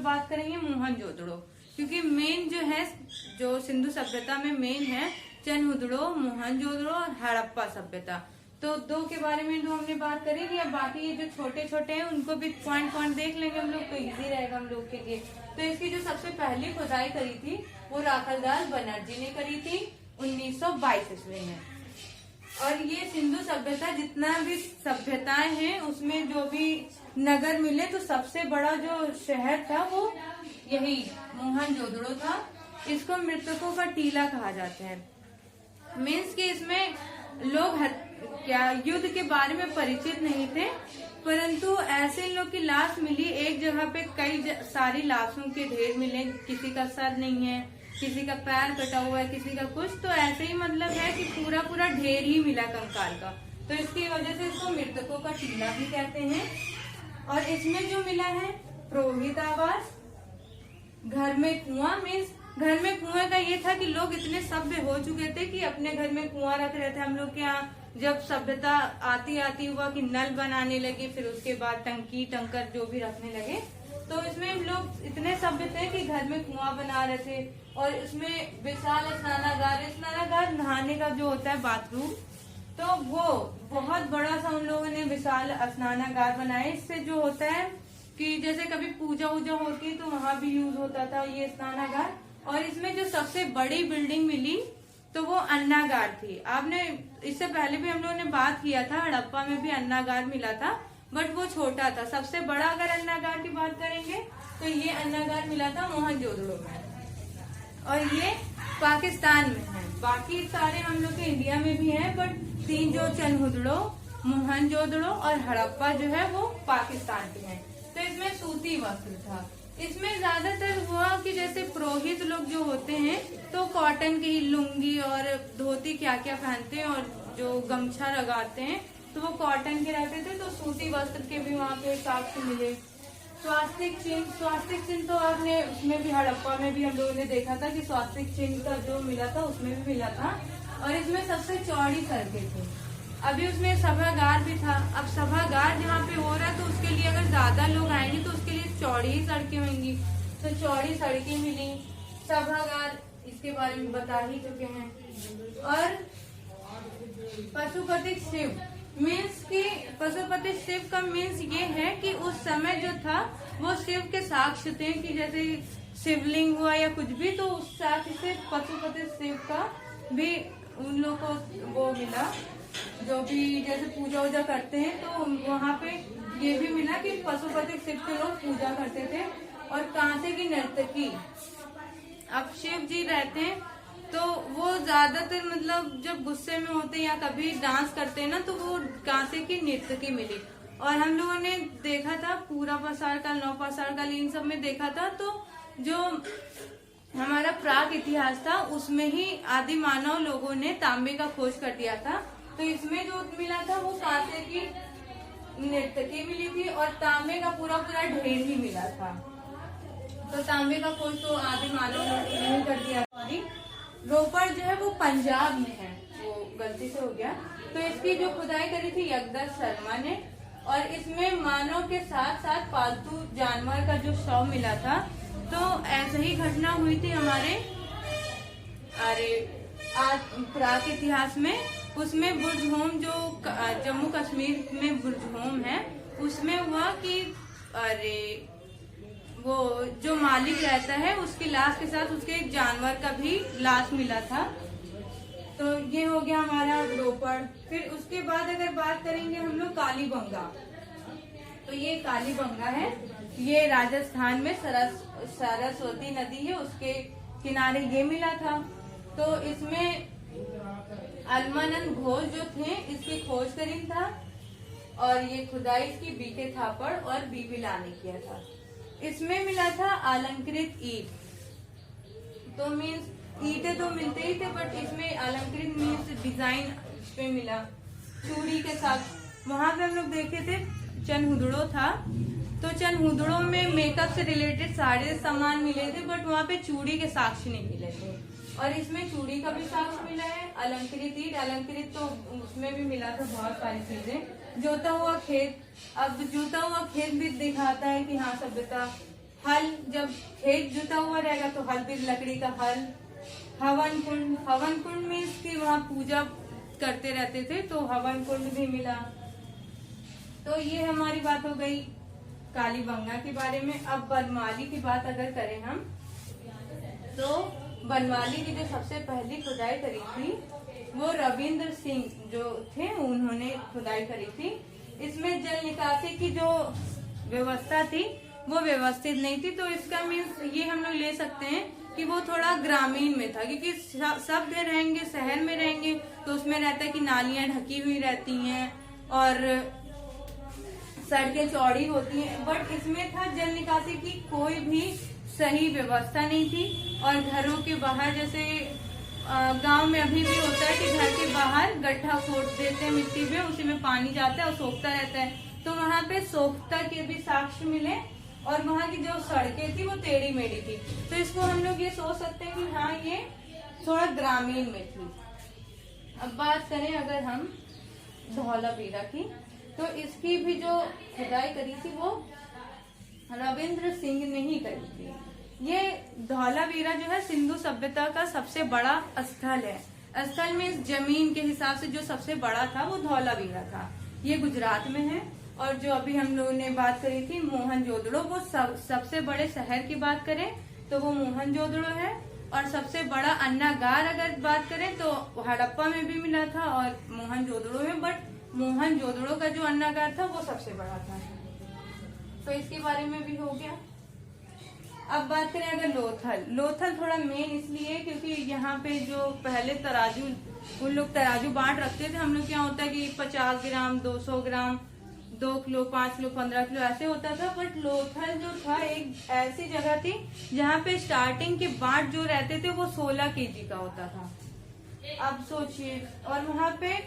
बात करेंगे मोहनजोदड़ो, क्योंकि मेन जो है जो सिंधु सभ्यता में मेन है चनहुदड़ो, मोहनजोदड़ो और हड़प्पा सभ्यता। तो दो के बारे में जो हमने बात करी थी। अब बाकी ये जो छोटे छोटे हैं उनको भी पॉइंट पॉइंट देख लेंगे हम लोग, तो इजी रहेगा हम लोग के लिए। तो इसकी जो सबसे पहली खुदाई करी थी वो राखलदास बनर्जी ने करी थी 1922 ईस्वी में। और ये सिंधु सभ्यता जितना भी सभ्यताएं हैं उसमें जो भी नगर मिले, तो सबसे बड़ा जो शहर था वो यही मोहनजोदड़ो था। इसको मृतकों का टीला कहा जाता है। मीन्स कि इसमें लोग क्या युद्ध के बारे में परिचित नहीं थे, परंतु ऐसे लोग की लाश मिली एक जगह पे, कई सारी लाशों के ढेर मिले, किसी का सर नहीं है, किसी का पैर कटा हुआ है, किसी का कुछ, तो ऐसे ही मतलब है कि पूरा पूरा ढेर ही मिला कंकाल का, तो इसकी वजह से इसको मृतकों का टीला भी कहते हैं। और इसमें जो मिला है पुरोहित आवास, घर में कुआं। मीन्स घर में कुएं का ये था कि लोग इतने सभ्य हो चुके थे कि अपने घर में कुआं रख रहे थे। हम लोग के यहाँ जब सभ्यता आती आती हुआ कि नल बनाने लगे, फिर उसके बाद टंकी टंकर जो भी रखने लगे, तो इसमें लोग इतने सभ्य थे कि घर में कुआं बना रहे थे। और इसमें विशाल स्नानागार नहाने का जो होता है बाथरूम, तो वो बहुत बड़ा सा उन लोगों ने विशाल स्नानागार बनाए। इससे जो होता है कि जैसे कभी पूजा वूजा होती तो वहां भी यूज होता था ये स्नानागार। और इसमें जो सबसे बड़ी बिल्डिंग मिली तो वो अन्नागार थी। आपने इससे पहले भी हम लोगों ने बात किया था, हड़प्पा में भी अन्नागार मिला था, बट वो छोटा था। सबसे बड़ा अगर अन्नागार की बात करेंगे तो ये अन्नागार मिला था मोहनजोदड़ो में, और ये पाकिस्तान में है। बाकी सारे हम लोग के इंडिया में भी हैं, बट तीन जो चनहुदड़ो, मोहनजोदड़ो और हड़प्पा जो है वो पाकिस्तान के हैं। तो इसमें सूती वस्त्र था। इसमें ज्यादातर हुआ कि जैसे पुरोहित लोग जो होते हैं तो कॉटन की लुंगी और धोती क्या क्या पहनते हैं, और जो गमछा लगाते हैं तो वो कॉटन के रहते थे। तो सूती वस्त्र के भी वहाँ पे साक्ष्य मिले। स्वास्तिक चिन्ह तो आपने उसमें भी हड़प्पा में भी हम लोगों ने देखा था कि स्वास्तिक चिन्ह का जो मिला था उसमें भी मिला था। और इसमें सबसे चौड़ी सड़कें थी। अभी उसमें सभागार भी था। अब सभागार जहाँ पे हो रहा है तो उसके लिए अगर ज्यादा लोग आएंगे तो उसके लिए चौड़ी ही सड़कें होंगी, तो चौड़ी सड़कें मिली। सभागार इसके बारे में बता ही चुके हैं। और पशुपति शिव, मीन्स कि पशुपति शिव का मीन्स ये है कि उस समय जो था वो शिव के साक्ष्य थे, कि जैसे शिवलिंग हुआ या कुछ भी, तो उस साक्ष्य से पशुपति शिव का भी उन लोग को वो मिला। जो भी जैसे पूजा वूजा करते हैं तो वहाँ पे ये भी मिला कि पशुपति शिव के लोग पूजा करते थे। और कांसे की नर्तकी, अब शिव जी रहते हैं तो वो ज्यादातर मतलब जब गुस्से में होते हैं या कभी डांस करते हैं ना, तो वो कांसे की नर्तकी मिली। और हम लोगों ने देखा था पूरा पाषाण काल, नौ पाषाण काल, इन सब में देखा था। तो जो हमारा प्राक इतिहास था उसमें ही आदि मानव लोगों ने तांबे का खोज कर दिया था। तो इसमें जो मिला था वो कांसे की नर्तकी मिली थी और तांबे का पूरा पूरा ढेर ही मिला था। तो तांबे का खोज तो आदि मानव ने कर दिया। रोपड़ जो है वो पंजाब में है, वो गलती से हो गया। तो इसकी जो खुदाई करी थी यगदत्त शर्मा ने, और इसमें मानव के साथ साथ पालतू जानवर का जो शव मिला था। तो ऐसे ही घटना हुई थी हमारे प्राक इतिहास में। उसमें बुर्जहोम जो जम्मू कश्मीर में बुर्जहोम है, उसमें हुआ कि वो जो मालिक रहता है उसकी लाश के साथ उसके एक जानवर का भी लाश मिला था। तो ये हो गया हमारा रोपड़। फिर उसके बाद अगर बात करेंगे हम लोग कालीबंगा, तो ये कालीबंगा है, ये राजस्थान में सरस्वती नदी है उसके किनारे ये मिला था। तो इसमें अलमानंद घोष जो थे इसकी खोज करी था, और ये खुदाई इसकी बीके थापड़ और बीबी ला ने किया था। इसमें मिला था अलंकृत ईट। तो मीन्स ईंटें तो मिलते ही थे, बट इसमें अलंकृत मीन्स डिजाइन पे मिला चूड़ी के साथ। वहां पे हम लोग देखे थे चनहुदड़ो था, तो चनहुदड़ो में मेकअप से रिलेटेड सारे सामान मिले थे, बट वहाँ पे चूड़ी के साक्ष्य नहीं मिले थे। और इसमें चूड़ी का भी साक्ष्य मिला है। अलंकृत ईट, अलंकृत तो उसमें भी मिला था बहुत सारी चीजें। जोता हुआ खेत, अब जोता हुआ खेत भी दिखाता है कि हाँ सभ्यता। हल जब खेत जुता हुआ रहेगा तो हल भी लकड़ी का हल। हवन कुंड, हवन कुंड में इसकी वहाँ पूजा करते रहते थे तो हवन कुंड भी मिला। तो ये हमारी बात हो गई कालीबंगा के बारे में। अब बनमाली की बात अगर करें हम, तो बनमाली की जो सबसे पहली खुदाई करी थी वो रविंद्र सिंह जो थे उन्होंने खुदाई करी थी। इसमें जल निकासी की जो व्यवस्था थी वो व्यवस्थित नहीं थी, तो इसका मीन्स ये हम लोग ले सकते हैं कि वो थोड़ा ग्रामीण में था, क्योंकि सब रहेंगे शहर में रहेंगे तो उसमें रहता है कि नालियां ढकी हुई रहती हैं और सड़कें चौड़ी होती हैं, बट इसमें था जल निकासी की कोई भी सही व्यवस्था नहीं थी। और घरों के बाहर जैसे गांव में अभी भी होता है कि घर के बाहर गड्ढा खोद देते हैं मिट्टी में, उसी में पानी जाता है और सोखता रहता है, तो वहाँ पे सोखता के भी साक्ष्य मिले। और वहाँ की जो सड़कें थी वो टेढ़ी मेढ़ी थी, तो इसको हम लोग ये सोच सकते हैं कि हाँ ये थोड़ा ग्रामीण में थी। अब बात करें अगर हम धौलावीरा की, तो इसकी भी जो खुदाई करी थी वो रविंद्र सिंह ने ही करी थी। ये धौलावीरा जो है सिंधु सभ्यता का सबसे बड़ा स्थल है। स्थल में जमीन के हिसाब से जो सबसे बड़ा था वो धौलावीरा था। ये गुजरात में है। और जो अभी हम लोगों ने बात करी थी मोहनजोदड़ो, वो सबसे बड़े शहर की बात करें तो वो मोहनजोदड़ो है। और सबसे बड़ा अन्नागार अगर बात करें तो हड़प्पा में भी मिला था और मोहनजोदड़ो में, बट मोहनजोदड़ो का जो अन्नागार था वो सबसे बड़ा था। तो इसके बारे में भी हो गया। अब बात करें अगर लोथल, लोथल थोड़ा मेन इसलिए क्योंकि यहाँ पे जो पहले तराजू, उन लोग तराजू बांट रखते थे, हम लोग क्या होता है कि 50 ग्राम 200 ग्राम 2 किलो 5 किलो 15 किलो ऐसे होता था। बट लोथल जो था एक ऐसी जगह थी जहाँ पे स्टार्टिंग के बाट जो रहते थे वो 16 केजी का होता था। अब सोचिए, और वहाँ पे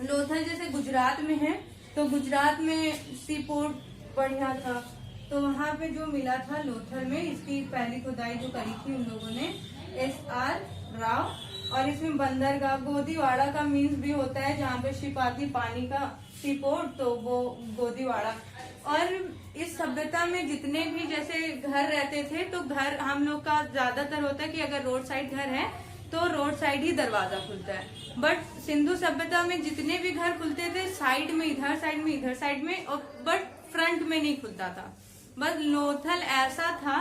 लोथल जैसे गुजरात में है तो गुजरात में सी पोर्ट बढ़िया था, तो वहाँ पे जो मिला था लोथल में, इसकी पहली खुदाई जो करी थी उन लोगों ने SR राव। और इसमें बंदरगाह गोदीवाड़ा का मीन्स भी होता है जहाँ पे शिप आती पानी का सीपोर्ट, तो वो गोदीवाड़ा। और इस सभ्यता में जितने भी जैसे घर रहते थे तो घर हम लोग का ज्यादातर होता है कि अगर रोड साइड घर है तो रोड साइड ही दरवाजा खुलता है, बट सिंधु सभ्यता में जितने भी घर खुलते थे साइड में, इधर साइड में, इधर साइड में, और बट फ्रंट में नहीं खुलता था। बस लोथल ऐसा था,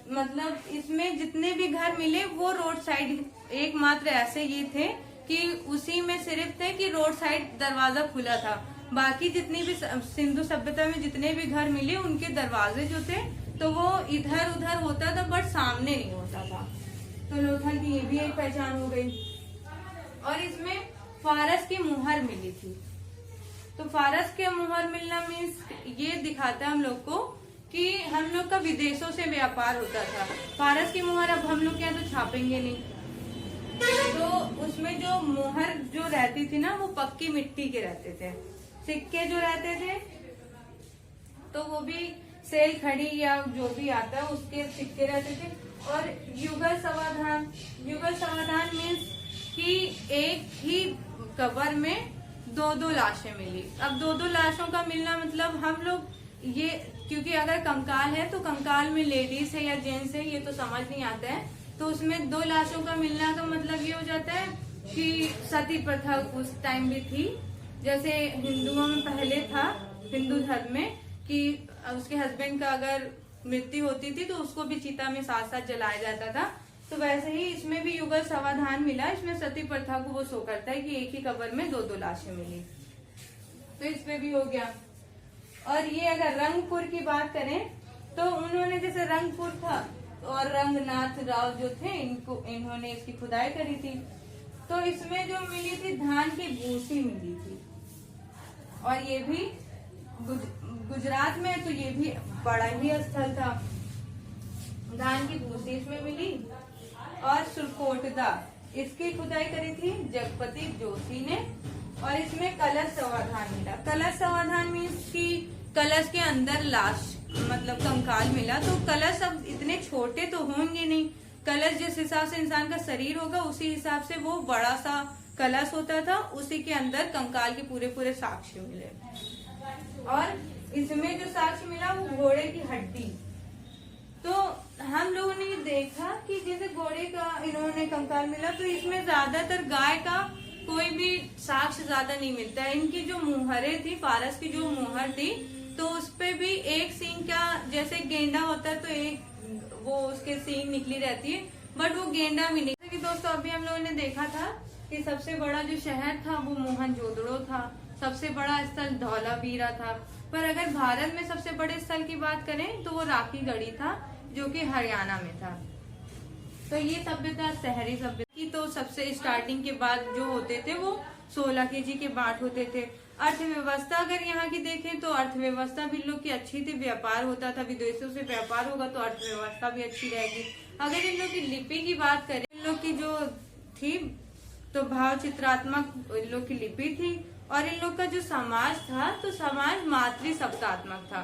मतलब इसमें जितने भी घर मिले वो रोड साइड एकमात्र ऐसे ये थे कि उसी में सिर्फ थे कि रोड साइड दरवाजा खुला था। बाकी जितनी भी सिंधु सभ्यता में जितने भी घर मिले उनके दरवाजे जो थे तो वो इधर उधर होता था बट सामने नहीं होता था। तो लोथल की ये भी एक पहचान हो गई। और इसमें फारस की मुहर मिली थी। तो फारस के मुहर मिलना मीन्स ये दिखाता है हम लोग को कि हम लोग का विदेशों से व्यापार होता था। फारस की मुहर अब हम लोग क्या तो छापेंगे नहीं, तो उसमें जो मुहर जो रहती थी ना वो पक्की मिट्टी के रहते थे। सिक्के जो रहते थे तो वो भी सेल खड़ी या जो भी आता है उसके सिक्के रहते थे। और युगल समाधान, युगल समाधान मीन्स कि एक ही कब्र में 2-2 लाशें मिली। अब 2-2 लाशों का मिलना मतलब हम लोग ये, क्योंकि अगर कंकाल है तो कंकाल में लेडीज है या जेंट्स है ये तो समझ नहीं आता है, तो उसमें 2 लाशों का मिलना का मतलब ये हो जाता है कि सती प्रथा उस टाइम भी थी। जैसे हिंदुओं में पहले था, हिंदू धर्म में, कि उसके हस्बैंड का अगर मृत्यु होती थी तो उसको भी चिता में साथ साथ जलाया जाता था, तो वैसे ही इसमें भी युगल समाधान मिला। इसमें सती प्रथा को वो शो करता है कि एक ही कब्र में 2-2 लाशें मिली, तो इसमें भी हो गया। और ये अगर रंगपुर की बात करें तो उन्होंने जैसे रंगपुर था और रंगनाथ राव जो थे इन्होंने इसकी खुदाई करी थी। तो इसमें जो मिली थी धान की भूसी मिली थी, और ये भी गुजरात में, तो ये भी बड़ा ही स्थल था। धान की भूसी इसमें मिली। और सुरकोटदा इसकी खुदाई करी थी जगपति जोशी ने। और इसमें कलश समाधान मिला। कलश समाधान मीन्स की कलश के अंदर लाश मतलब कंकाल मिला। तो कलश अब इतने छोटे तो होंगे नहीं, कलश जिस हिसाब से इंसान का शरीर होगा उसी हिसाब से वो बड़ा सा कलश होता था, उसी के अंदर कंकाल के पूरे पूरे साक्ष्य मिले। और इसमें जो साक्ष्य मिला वो घोड़े की हड्डी, का इन्होंने कंकाल मिला। तो इसमें ज्यादातर गाय का कोई भी साक्ष्य ज्यादा नहीं मिलता है। इनकी जो मुहरें थी, पारस की जो मुहर थी, तो उसपे भी एक सींग का, जैसे गेंडा होता है तो एक वो उसके सींग निकली रहती है, बट वो गेंडा भी नहीं। कि दोस्तों अभी हम लोगों ने देखा था कि सबसे बड़ा जो शहर था वो मोहनजोदड़ो था, सबसे बड़ा स्थल धौलावीरा था। पर अगर भारत में सबसे बड़े स्थल की बात करें तो वो राखीगढ़ी था, जो कि हरियाणा में था। तो ये सभ्यता शहरी सभ्यता की। तो सबसे स्टार्टिंग के बाद जो होते थे वो 16 केजी के बाट होते थे। अर्थव्यवस्था अगर यहाँ की देखें तो अर्थव्यवस्था भी इन लोग की अच्छी थी, व्यापार होता था, विदेशों से व्यापार होगा तो अर्थव्यवस्था भी अच्छी रहेगी। अगर इन लोग की लिपि की बात करें, इन लोग की जो थी तो भाव चित्रात्मक इन लोग की लिपि थी। और इन लोग का जो समाज था तो समाज मातृ सप्तात्मक था,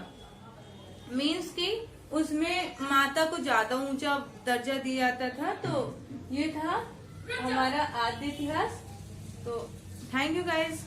मीन्स की उसमें माता को ज्यादा ऊंचा दर्जा दिया जाता था। तो ये था हमारा आद्य इतिहास। तो थैंक यू गाइज।